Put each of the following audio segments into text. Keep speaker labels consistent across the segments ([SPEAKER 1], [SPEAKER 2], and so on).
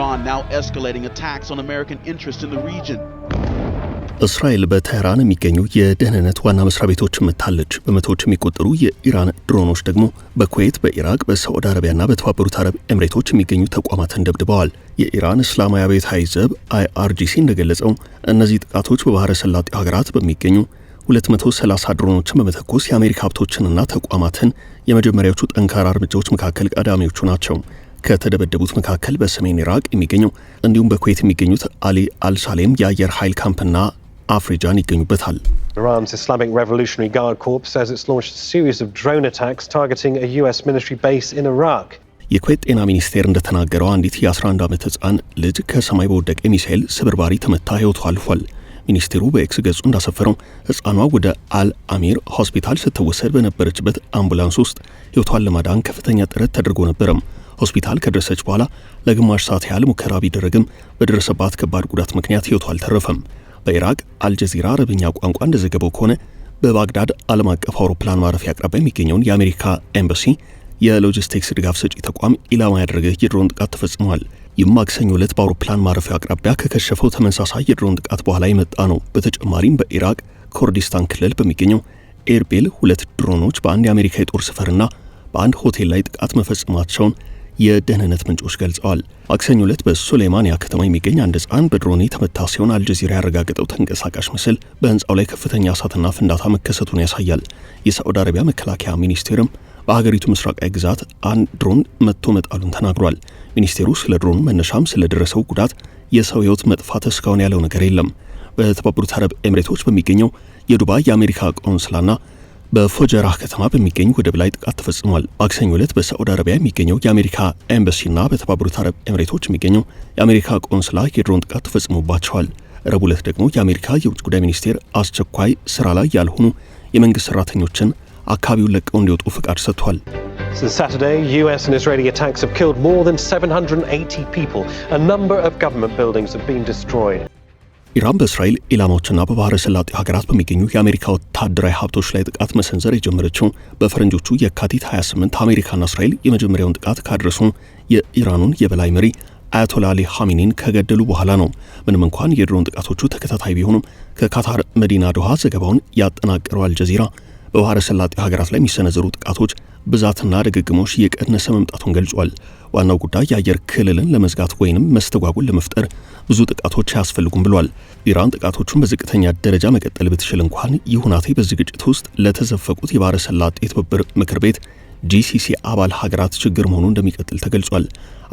[SPEAKER 1] Iran now escalating attacks on American interests in the region.
[SPEAKER 2] እስራኤል በቴህራን የሚገኙ የደህንነት ዋና መስሪያ ቤቶችን መታለች። በመቶዎች የሚቆጠሩ የኢራን ድሮኖች ደግሞ በኩዌት፣ በኢራቅ፣ በሳዑዲ አረቢያና በተባበሩት አረብ ኤምሬቶች የሚገኙ ተቋማትን ደብድበዋል። የኢራን እስላማዊ አብዮታዊ ዘብ IRGC እንደገለጸው እነዚህ ጥቃቶች በባህረ ሰላጤው ሀገራት በሚገኙ 230 ድሮኖችን በመተኮስ የአሜሪካ ሀብቶችንና ተቋማትን የመጀመሪያዎቹ ጠንካራ እርምጃዎች መካከል ቀዳሚዎቹ ናቸው። ከተደበደቡት መካከል በሰሜን ኢራቅ የሚገኘው እንዲሁም በኩዌት የሚገኙት አሊ አልሳሌም የአየር ኃይል ካምፕና አፍሪጃን ይገኙበታል።
[SPEAKER 3] Iran's Islamic Revolutionary Guard Corps says it's launched a series of drone attacks targeting a US military base in Iraq.
[SPEAKER 2] የኩዌት ጤና ሚኒስቴር እንደተናገረው አንዲት የ11 ዓመት ሕፃን ልጅ ከሰማይ በወደቀ ሚሳኤል ስብርባሪ ተመታ ሕይወቷ አልፏል። ሚኒስቴሩ በኤክስ ገጹ እንዳሰፈረው ሕፃኗ ወደ አልአሚር ሆስፒታል ስትወሰድ በነበረችበት አምቡላንስ ውስጥ ሕይወቷን ለማዳን ከፍተኛ ጥረት ተደርጎ ነበረም። ሆስፒታል ከደረሰች በኋላ ለግማሽ ሰዓት ያህል ሙከራ ቢደረግም በደረሰባት ከባድ ጉዳት ምክንያት ሕይወቷ አልተረፈም። በኢራቅ አልጀዚራ አረብኛ ቋንቋ እንደዘገበው ከሆነ በባግዳድ ዓለም አቀፍ አውሮፕላን ማረፊያ አቅራቢያ የሚገኘውን የአሜሪካ ኤምባሲ የሎጂስቲክስ ድጋፍ ሰጪ ተቋም ኢላማ ያደረገ የድሮን ጥቃት ተፈጽሟል። ይህም ማክሰኞ ዕለት በአውሮፕላን ማረፊያ አቅራቢያ ከከሸፈው ተመሳሳይ የድሮን ጥቃት በኋላ የመጣ ነው። በተጨማሪም በኢራቅ ኩርዲስታን ክልል በሚገኘው ኤርቢል 2 ድሮኖች በአንድ የአሜሪካ የጦር ሰፈርና በአንድ ሆቴል ላይ ጥቃት መፈጸማቸውን የደህንነት ምንጮች ገልጸዋል። ማክሰኞ ዕለት በሱሌማንያ ከተማ የሚገኝ አንድ ሕፃን በድሮን የተመታ ሲሆን አልጀዚራ ያረጋገጠው ተንቀሳቃሽ ምስል በህንፃው ላይ ከፍተኛ እሳትና ፍንዳታ መከሰቱን ያሳያል። የሳዑዲ አረቢያ መከላከያ ሚኒስቴርም በሀገሪቱ ምስራቃዊ ግዛት አንድ ድሮን መጥቶ መጣሉን ተናግሯል። ሚኒስቴሩ ስለ ድሮኑ መነሻም ስለደረሰው ጉዳት የሰው ህይወት መጥፋት እስካሁን ያለው ነገር የለም። በተባበሩት አረብ ኤምሬቶች በሚገኘው የዱባይ የአሜሪካ ቆንስላና በፎጀራህ ከተማ በሚገኝ ወደብ ላይ ጥቃት ተፈጽሟል። ማክሰኞ ዕለት በሳዑዲ አረቢያ የሚገኘው የአሜሪካ ኤምባሲና በተባበሩት አረብ ኤምሬቶች የሚገኘው የአሜሪካ ቆንስላ የድሮን ጥቃት ተፈጽሞባቸዋል። ረቡዕ ዕለት ደግሞ የአሜሪካ የውጭ ጉዳይ ሚኒስቴር አስቸኳይ ስራ ላይ ያልሆኑ የመንግስት ሰራተኞችን አካባቢውን ለቀው እንዲወጡ ፍቃድ ሰጥቷል።
[SPEAKER 3] Since Saturday, US and Israeli attacks have killed more than 780 people. A number of government buildings have been destroyed.
[SPEAKER 2] ኢራን በእስራኤል ኢላማዎችና በባህረ ሰላጤው ሀገራት በሚገኙ የአሜሪካ ወታደራዊ ሀብቶች ላይ ጥቃት መሰንዘር የጀመረችው በፈረንጆቹ የካቲት 28 አሜሪካና እስራኤል የመጀመሪያውን ጥቃት ካደረሱ የኢራኑን የበላይ መሪ አያቶላ አሊ ኻሜኒን ከገደሉ በኋላ ነው። ምንም እንኳን የድሮን ጥቃቶቹ ተከታታይ ቢሆኑም ከካታር መዲና ዶሃ ዘገባውን ያጠናቀረው አልጀዚራ በባህረ ሰላጤው ሀገራት ላይ የሚሰነዘሩ ጥቃቶች ብዛትና ድግግሞሽ እየቀነሰ መምጣቱን ገልጿል። ዋናው ጉዳይ የአየር ክልልን ለመዝጋት ወይንም መስተጓጉል ለመፍጠር ብዙ ጥቃቶች አያስፈልጉም ብሏል። ኢራን ጥቃቶቹን በዝቅተኛ ደረጃ መቀጠል ብትችል እንኳን ይሁናቴ በዚህ ግጭት ውስጥ ለተዘፈቁት የባህረ ሰላጤ ትብብር ምክር ቤት GCC አባል ሀገራት ችግር መሆኑ እንደሚቀጥል ተገልጿል።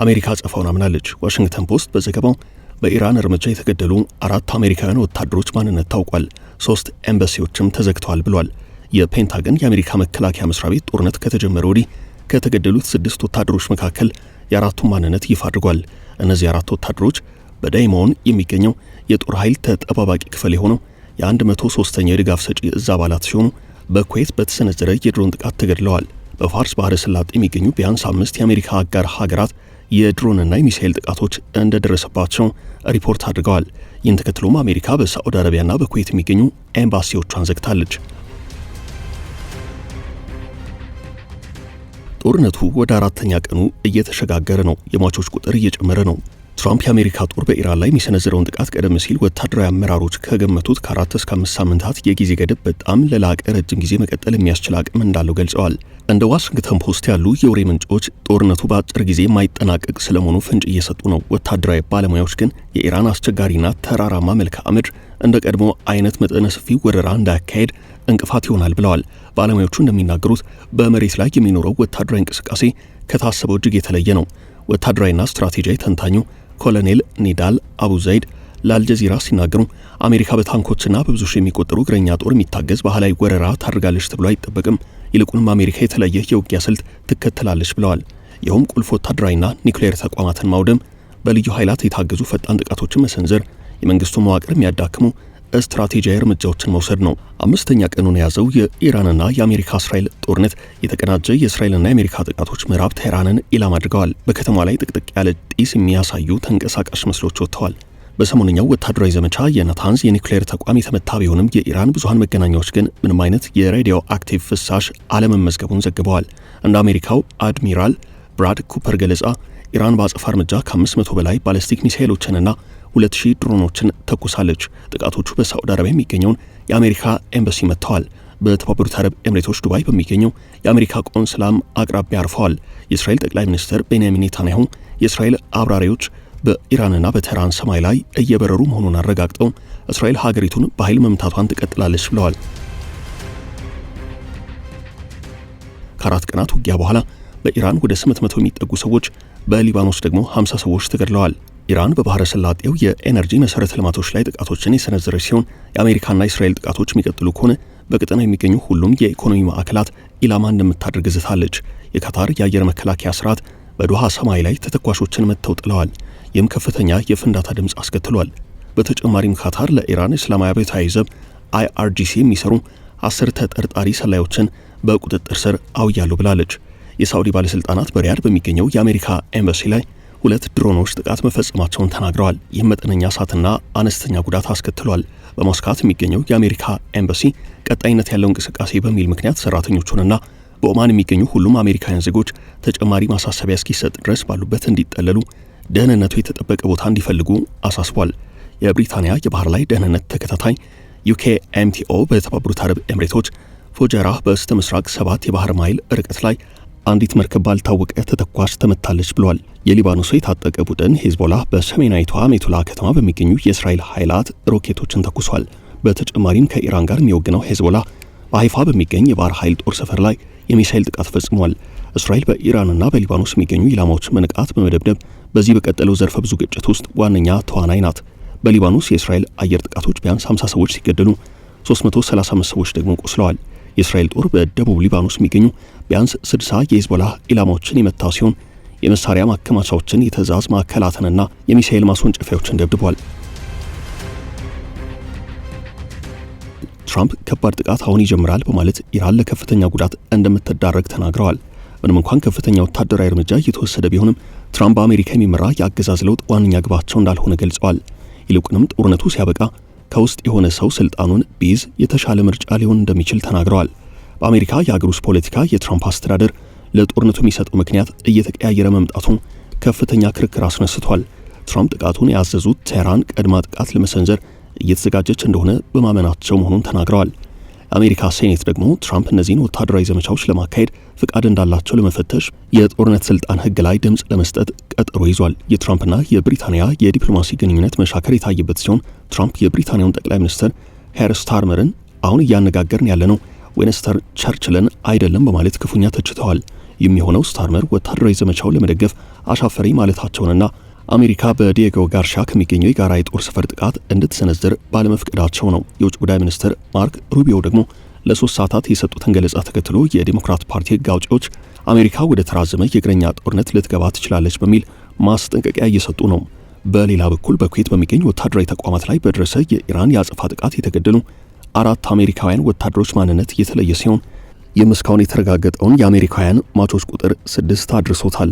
[SPEAKER 2] አሜሪካ አጸፋውን አምናለች። ዋሽንግተን ፖስት በዘገባው በኢራን እርምጃ የተገደሉ 4 አሜሪካውያን ወታደሮች ማንነት ታውቋል፣ 3 ኤምባሲዎችም ተዘግተዋል ብሏል። የፔንታገን የአሜሪካ መከላከያ መስሪያ ቤት ጦርነት ከተጀመረ ወዲህ ከተገደሉት 6 ወታደሮች መካከል የ4ቱን ማንነት ይፋ አድርጓል። እነዚህ 4 ወታደሮች በዳይሞን የሚገኘው የጦር ኃይል ተጠባባቂ ክፍል የሆነው የ103ኛው የድጋፍ ሰጪ እዝ አባላት ሲሆኑ በኩዌት በተሰነዘረ የድሮን ጥቃት ተገድለዋል። በፋርስ ባህረ ሰላጤ የሚገኙ ቢያንስ 5 የአሜሪካ አጋር ሀገራት የድሮንና የሚሳኤል ጥቃቶች እንደደረሰባቸው ሪፖርት አድርገዋል። ይህን ተከትሎም አሜሪካ በሳዑዲ አረቢያና በኩዌት የሚገኙ ኤምባሲዎቿን ዘግታለች። ጦርነቱ ወደ 4ኛ ቀኑ እየተሸጋገረ ነው። የሟቾች ቁጥር እየጨመረ ነው። ትራምፕ የአሜሪካ ጦር በኢራን ላይ የሚሰነዝረውን ጥቃት ቀደም ሲል ወታደራዊ አመራሮች ከገመቱት ከ4 እስከ 5 ሳምንታት የጊዜ ገደብ በጣም ለላቀ ረጅም ጊዜ መቀጠል የሚያስችል አቅም እንዳለው ገልጸዋል። እንደ ዋሽንግተን ፖስት ያሉ የወሬ ምንጮች ጦርነቱ በአጭር ጊዜ የማይጠናቀቅ ስለመሆኑ ፍንጭ እየሰጡ ነው። ወታደራዊ ባለሙያዎች ግን የኢራን አስቸጋሪና ተራራማ መልክዓ ምድር እንደ ቀድሞ አይነት መጠነ ሰፊ ወረራ እንዳያካሄድ እንቅፋት ይሆናል ብለዋል። ባለሙያዎቹ እንደሚናገሩት በመሬት ላይ የሚኖረው ወታደራዊ እንቅስቃሴ ከታሰበው እጅግ የተለየ ነው። ወታደራዊና ስትራቴጂያዊ ተንታኙ ኮሎኔል ኒዳል አቡ ዘይድ ለአልጀዚራ ሲናገሩ አሜሪካ በታንኮችና በብዙ ሺህ የሚቆጠሩ እግረኛ ጦር የሚታገዝ ባህላዊ ወረራ ታደርጋለች ተብሎ አይጠበቅም። ይልቁንም አሜሪካ የተለየ የውጊያ ስልት ትከተላለች ብለዋል። ይኸውም ቁልፍ ወታደራዊና ኒውክሌር ተቋማትን ማውደም፣ በልዩ ኃይላት የታገዙ ፈጣን ጥቃቶችን መሰንዘር፣ የመንግስቱ መዋቅር የሚያዳክሙ ስትራቴጂያዊ እርምጃዎችን መውሰድ ነው። 5ኛ ቀኑን የያዘው የኢራንና የአሜሪካ እስራኤል ጦርነት የተቀናጀ የእስራኤልና የአሜሪካ ጥቃቶች ምዕራብ ቴህራንን ኢላማ አድርገዋል። በከተማ ላይ ጥቅጥቅ ያለ ጢስ የሚያሳዩ ተንቀሳቃሽ ምስሎች ወጥተዋል። በሰሞንኛው ወታደራዊ ዘመቻ የናታንዝ የኒውክሌር ተቋም የተመታ ቢሆንም የኢራን ብዙሃን መገናኛዎች ግን ምንም አይነት የሬዲዮ አክቲቭ ፍሳሽ አለመመዝገቡን ዘግበዋል። እንደ አሜሪካው አድሚራል ብራድ ኩፐር ገለጻ ኢራን በአጸፋ እርምጃ ከ500 በላይ ባሊስቲክ ሚሳኤሎችንና 2000 ድሮኖችን ተኩሳለች። ጥቃቶቹ በሳዑዲ አረቢያ የሚገኘውን የአሜሪካ ኤምባሲ መጥተዋል። በተባበሩት አረብ ኤምሬቶች ዱባይ በሚገኘው የአሜሪካ ቆንስላም አቅራቢያ አርፈዋል። የእስራኤል ጠቅላይ ሚኒስትር ቤንያሚን ኔታንያሁ የእስራኤል አብራሪዎች በኢራንና በቴህራን ሰማይ ላይ እየበረሩ መሆኑን አረጋግጠው እስራኤል ሀገሪቱን በኃይል መምታቷን ትቀጥላለች ብለዋል። ከአራት ቀናት ውጊያ በኋላ በኢራን ወደ 800 የሚጠጉ ሰዎች፣ በሊባኖስ ደግሞ 50 ሰዎች ተገድለዋል። ኢራን በባህረ ሰላጤው የኤነርጂ መሰረተ ልማቶች ላይ ጥቃቶችን የሰነዘረች ሲሆን የአሜሪካና እስራኤል ጥቃቶች የሚቀጥሉ ከሆነ በቀጠናው የሚገኙ ሁሉም የኢኮኖሚ ማዕከላት ኢላማ እንደምታደርግ ዝታለች። የካታር የአየር መከላከያ ስርዓት በዶሃ ሰማይ ላይ ተተኳሾችን መተው ጥለዋል። ይህም ከፍተኛ የፍንዳታ ድምፅ አስከትሏል። በተጨማሪም ካታር ለኢራን እስላማዊ አብዮታዊ ዘብ IRGC የሚሰሩ 10 ተጠርጣሪ ሰላዮችን በቁጥጥር ስር አውያለሁ ብላለች። የሳዑዲ ባለስልጣናት በሪያድ በሚገኘው የአሜሪካ ኤምባሲ ላይ 2 ድሮኖች ጥቃት መፈጸማቸውን ተናግረዋል። ይህም መጠነኛ እሳትና አነስተኛ ጉዳት አስከትሏል። በሞስካት የሚገኘው የአሜሪካ ኤምባሲ ቀጣይነት ያለው እንቅስቃሴ በሚል ምክንያት ሰራተኞቹንና በኦማን የሚገኙ ሁሉም አሜሪካውያን ዜጎች ተጨማሪ ማሳሰቢያ እስኪሰጥ ድረስ ባሉበት እንዲጠለሉ፣ ደህንነቱ የተጠበቀ ቦታ እንዲፈልጉ አሳስቧል። የብሪታንያ የባህር ላይ ደህንነት ተከታታይ UKMTO በተባበሩት አረብ ኤምሬቶች ፎጀራህ በስተ ምስራቅ 7 የባህር ማይል ርቀት ላይ አንዲት መርከብ ባልታወቀ ተተኳሽ ተመታለች ብሏል። የሊባኖሱ የታጠቀ ቡድን ሄዝቦላህ በሰሜናዊቷ ሜቱላ ከተማ በሚገኙ የእስራኤል ኃይላት ሮኬቶችን ተኩሷል። በተጨማሪም ከኢራን ጋር የሚወግነው ሄዝቦላህ በሃይፋ በሚገኝ የባህር ኃይል ጦር ሰፈር ላይ የሚሳኤል ጥቃት ፈጽሟል። እስራኤል በኢራንና በሊባኖስ የሚገኙ ኢላማዎችን በንቃት በመደብደብ በዚህ በቀጠለው ዘርፈ ብዙ ግጭት ውስጥ ዋነኛ ተዋናይ ናት። በሊባኖስ የእስራኤል አየር ጥቃቶች ቢያንስ 50 ሰዎች ሲገደሉ 335 ሰዎች ደግሞ ቆስለዋል። የእስራኤል ጦር በደቡብ ሊባኖስ የሚገኙ ቢያንስ 60 የሂዝቦላህ ኢላማዎችን የመታ ሲሆን የመሳሪያ ማከማቻዎችን፣ የትዕዛዝ ማዕከላትንና የሚሳኤል ማስወንጨፊያዎችን ደብድቧል። ትራምፕ ከባድ ጥቃት አሁን ይጀምራል በማለት ኢራን ለከፍተኛ ጉዳት እንደምትዳረግ ተናግረዋል። ምንም እንኳን ከፍተኛ ወታደራዊ እርምጃ እየተወሰደ ቢሆንም ትራምፕ በአሜሪካ የሚመራ የአገዛዝ ለውጥ ዋነኛ ግባቸው እንዳልሆነ ገልጸዋል። ይልቁንም ጦርነቱ ሲያበቃ ከውስጥ የሆነ ሰው ስልጣኑን ቢይዝ የተሻለ ምርጫ ሊሆን እንደሚችል ተናግረዋል። በአሜሪካ የአገር ውስጥ ፖለቲካ የትራምፕ አስተዳደር ለጦርነቱ የሚሰጠው ምክንያት እየተቀያየረ መምጣቱ ከፍተኛ ክርክር አስነስቷል። ትራምፕ ጥቃቱን ያዘዙት ቴህራን ቀድማ ጥቃት ለመሰንዘር እየተዘጋጀች እንደሆነ በማመናቸው መሆኑን ተናግረዋል። የአሜሪካ ሴኔት ደግሞ ትራምፕ እነዚህን ወታደራዊ ዘመቻዎች ለማካሄድ ፍቃድ እንዳላቸው ለመፈተሽ የጦርነት ስልጣን ሕግ ላይ ድምፅ ለመስጠት ቀጠሮ ይዟል። የትራምፕና የብሪታንያ የዲፕሎማሲ ግንኙነት መሻከር የታየበት ሲሆን ትራምፕ የብሪታንያውን ጠቅላይ ሚኒስትር ሄር ስታርመርን አሁን እያነጋገርን ያለነው ዊንስተን ቸርችልን አይደለም በማለት ክፉኛ ተችተዋል። የሚሆነው ስታርመር ወታደራዊ ዘመቻውን ለመደገፍ አሻፈረኝ ማለታቸውንና አሜሪካ በዲየጎ ጋርሻ ከሚገኘው የጋራ የጦር ሰፈር ጥቃት እንድትሰነዝር ባለመፍቀዳቸው ነው። የውጭ ጉዳይ ሚኒስትር ማርክ ሩቢዮ ደግሞ ለ3 ሰዓታት የሰጡትን ገለጻ ተከትሎ የዲሞክራት ፓርቲ ሕግ አውጪዎች አሜሪካ ወደ ተራዘመ የእግረኛ ጦርነት ልትገባ ትችላለች በሚል ማስጠንቀቂያ እየሰጡ ነው። በሌላ በኩል በኩዌት በሚገኙ ወታደራዊ ተቋማት ላይ በደረሰ የኢራን የአጸፋ ጥቃት የተገደሉ 4 አሜሪካውያን ወታደሮች ማንነት እየተለየ ሲሆን ይህም እስካሁን የተረጋገጠውን የአሜሪካውያን ሟቾች ቁጥር 6 አድርሶታል።